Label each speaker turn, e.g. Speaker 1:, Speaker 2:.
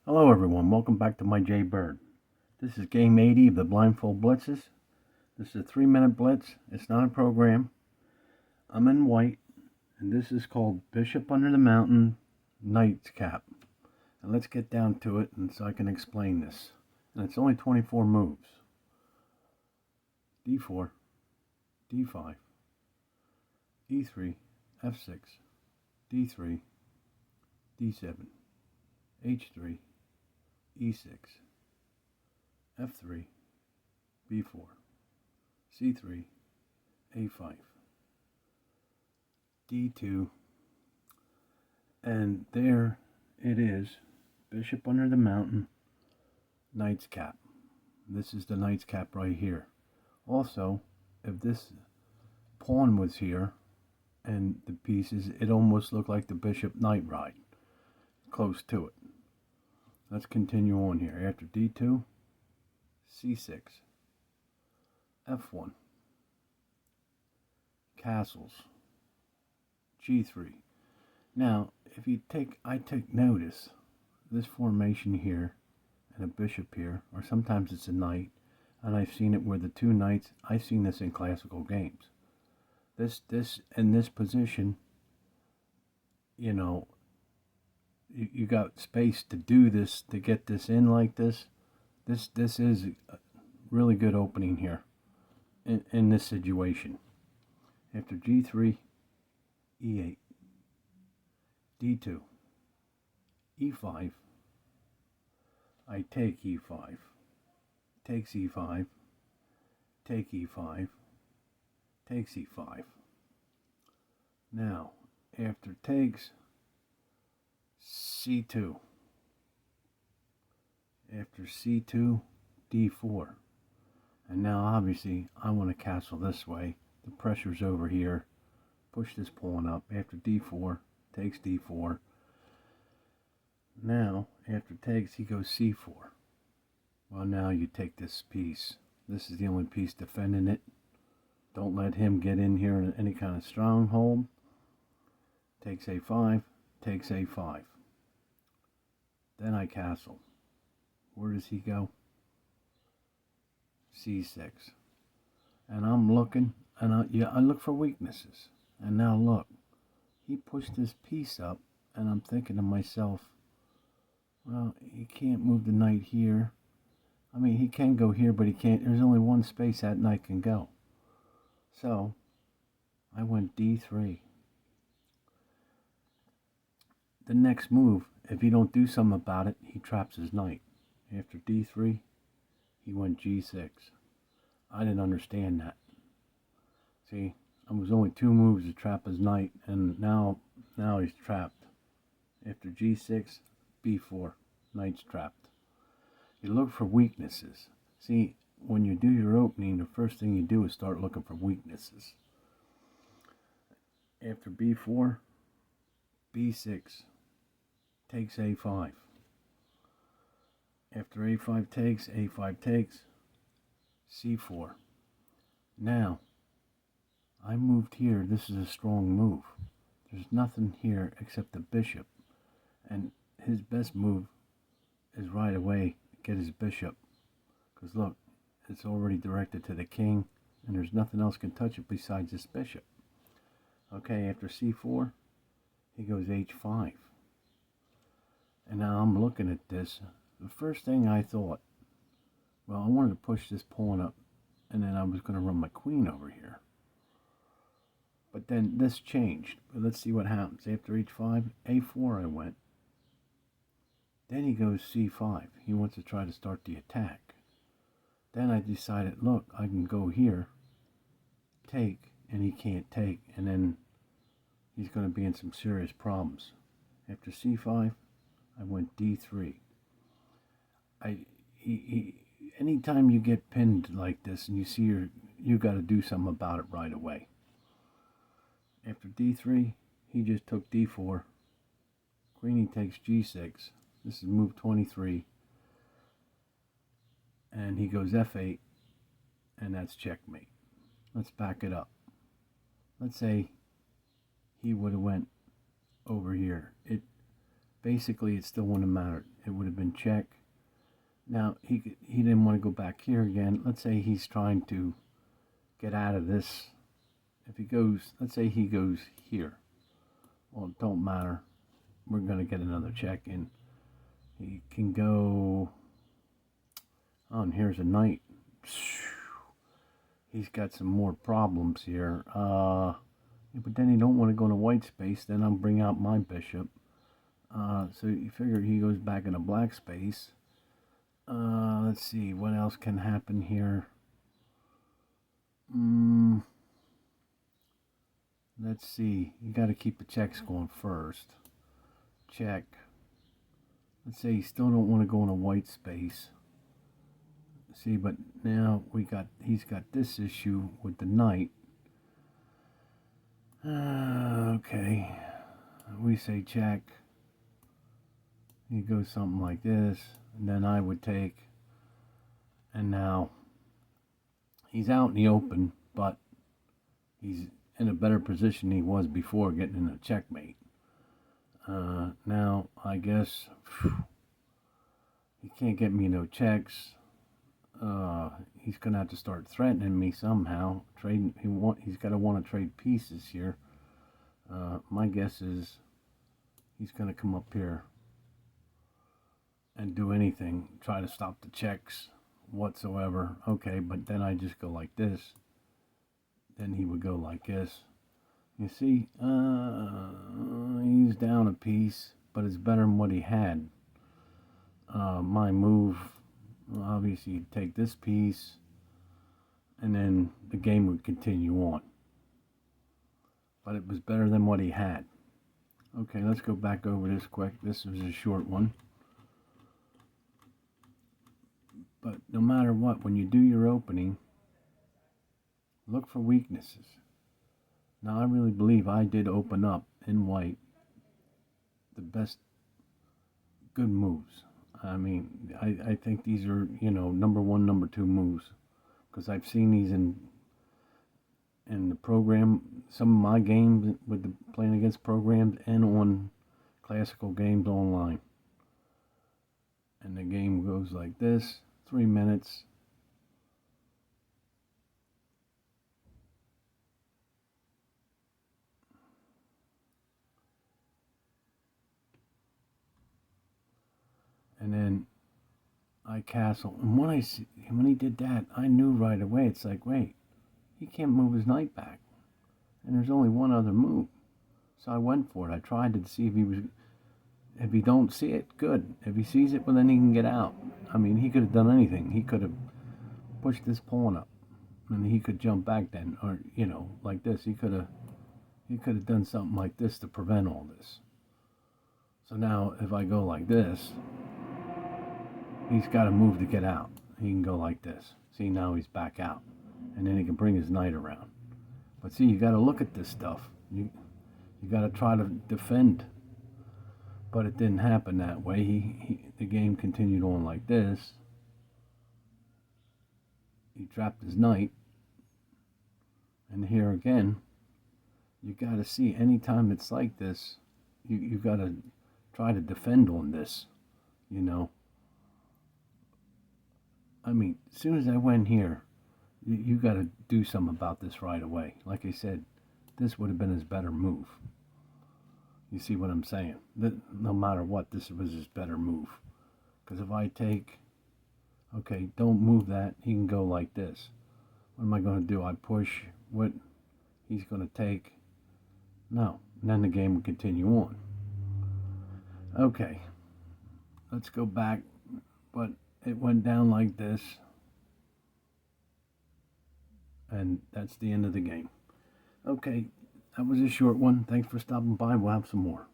Speaker 1: Hello everyone, welcome back to my J Bird. This is game 80 of the blindfold blitzes. This is a 3-minute blitz. It's not a program. I'm in white, and this is called Bishop Under the Mountain Knight's Cap. And let's get down to it and so I can explain this. And it's only 24 moves. D4, D5, E3, F6, D3, D7, H3, E6, F3, B4, C3, A5, D2, and there it is, Bishop Under the Mountain, Knight's Cap. This is the Knight's Cap right here. Also, if this pawn was here and the pieces, it almost looked like the Bishop Knight ride, close to it. Let's continue on here. After D2, C6, F1, castles, G3. Now, if you I take notice, this formation here and a bishop here, or sometimes it's a knight, and I've seen it where the two knights, I've seen this in classical games. This in this position, you know, you got space to do this, to get this in like this. This is a really good opening here in this situation. After G3, E8, D2, E5, I take E5, takes E5, take E5, takes E5. Now, after takes, C2. After C2, D4. And now obviously I want to castle this way. The pressure's over here. Push this pawn up. After D4, takes D4. Now, after takes, he goes C4. Well, now you take this piece. This is the only piece defending it. Don't let him get in here in any kind of stronghold. Takes A5, takes A5. Then I castle. Where does he go? C6. And I'm looking, and I look for weaknesses. And now look, he pushed this piece up, and I'm thinking to myself, well, he can't move the knight here. I mean, he can go here, but he can't. There's only one space that knight can go. So, I went D3. The next move, if you don't do something about it, he traps his knight. After D3, he went G6. I didn't understand that. See, it was only 2 moves to trap his knight, and now he's trapped. After G6, B4, knight's trapped. You look for weaknesses. See, when you do your opening, the first thing you do is start looking for weaknesses. After B4, B6, takes A5. After A5 takes, C4. Now, I moved here. This is a strong move. There's nothing here except the bishop. And his best move is right away get his bishop. Because look, it's already directed to the king, and there's nothing else can touch it besides this bishop. Okay, after C4, he goes H5. And now I'm looking at this. The first thing I thought, well, I wanted to push this pawn up, and then I was going to run my queen over here. But then this changed. But let's see what happens. After H5, A4 I went. Then he goes C5. He wants to try to start the attack. Then I decided, look, I can go here, take, and he can't take. And then he's going to be in some serious problems. After C5, I went D3. Anytime you get pinned like this and you see you got to do something about it right away. After D3, he just took D4. Queenie takes G6. This is move 23. And he goes F8, and that's checkmate. Let's back it up. Let's say he would have went over here. basically it still wouldn't have mattered. It would have been check. Now, he didn't want to go back here again. Let's say he's trying to get out of this. If he goes, let's say he goes here. Well, it don't matter. We're going to get another check in. He can go, oh, and here's a knight. He's got some more problems here. Yeah, but then he don't want to go into white space. Then I'll bring out my bishop. So you figure he goes back into black space. Let's see, what else can happen here? Let's see, you got to keep the checks going first. Check. Let's say you still don't want to go into white space. See, but now he's got this issue with the knight. Okay, we say check. He goes something like this, and then I would take, and now he's out in the open, but he's in a better position than he was before getting in a checkmate. Now I guess he can't get me no checks. He's gonna have to start threatening me somehow. Trading. He's got to want to trade pieces here. My guess is he's gonna come up here and do anything, try to stop the checks whatsoever. Okay, but then I just go like this. Then he would go like this. You see, he's down a piece, but it's better than what he had. My move, obviously, you'd take this piece, and then the game would continue on. But it was better than what he had. Okay, let's go back over this quick. This was a short one. But no matter what, when you do your opening, look for weaknesses. Now, I really believe I did open up in white the best good moves. I mean, I think these are, number one, number two moves. Because I've seen these in the program, some of my games with playing against programs and on classical games online. And the game goes like this, 3 minutes. And then I castle. And when he did that, I knew right away. It's like, wait, he can't move his knight back. And there's only one other move. So I went for it. I tried to see if he don't see it, good. If he sees it, well, then he can get out. I mean, he could have done anything. He could have pushed this pawn up, and he could jump back then, or like this. He could have done something like this to prevent all this. So now, if I go like this, he's got to move to get out. He can go like this. See, now he's back out, and then he can bring his knight around. But see, you got to look at this stuff. You got to try to defend. But it didn't happen that way. The game continued on like this. He trapped his knight. And here again, you got to see, anytime it's like this, you got to try to defend on this, I mean, as soon as I went here, you got to do something about this right away. Like I said, this would have been his better move. You see what I'm saying? No matter what, this was his better move. Because if I take, okay, don't move that, he can go like this. What am I going to do? I push what he's going to take. No. And then the game will continue on. Okay. Let's go back. But it went down like this. And that's the end of the game. Okay. That was a short one. Thanks for stopping by. We'll have some more.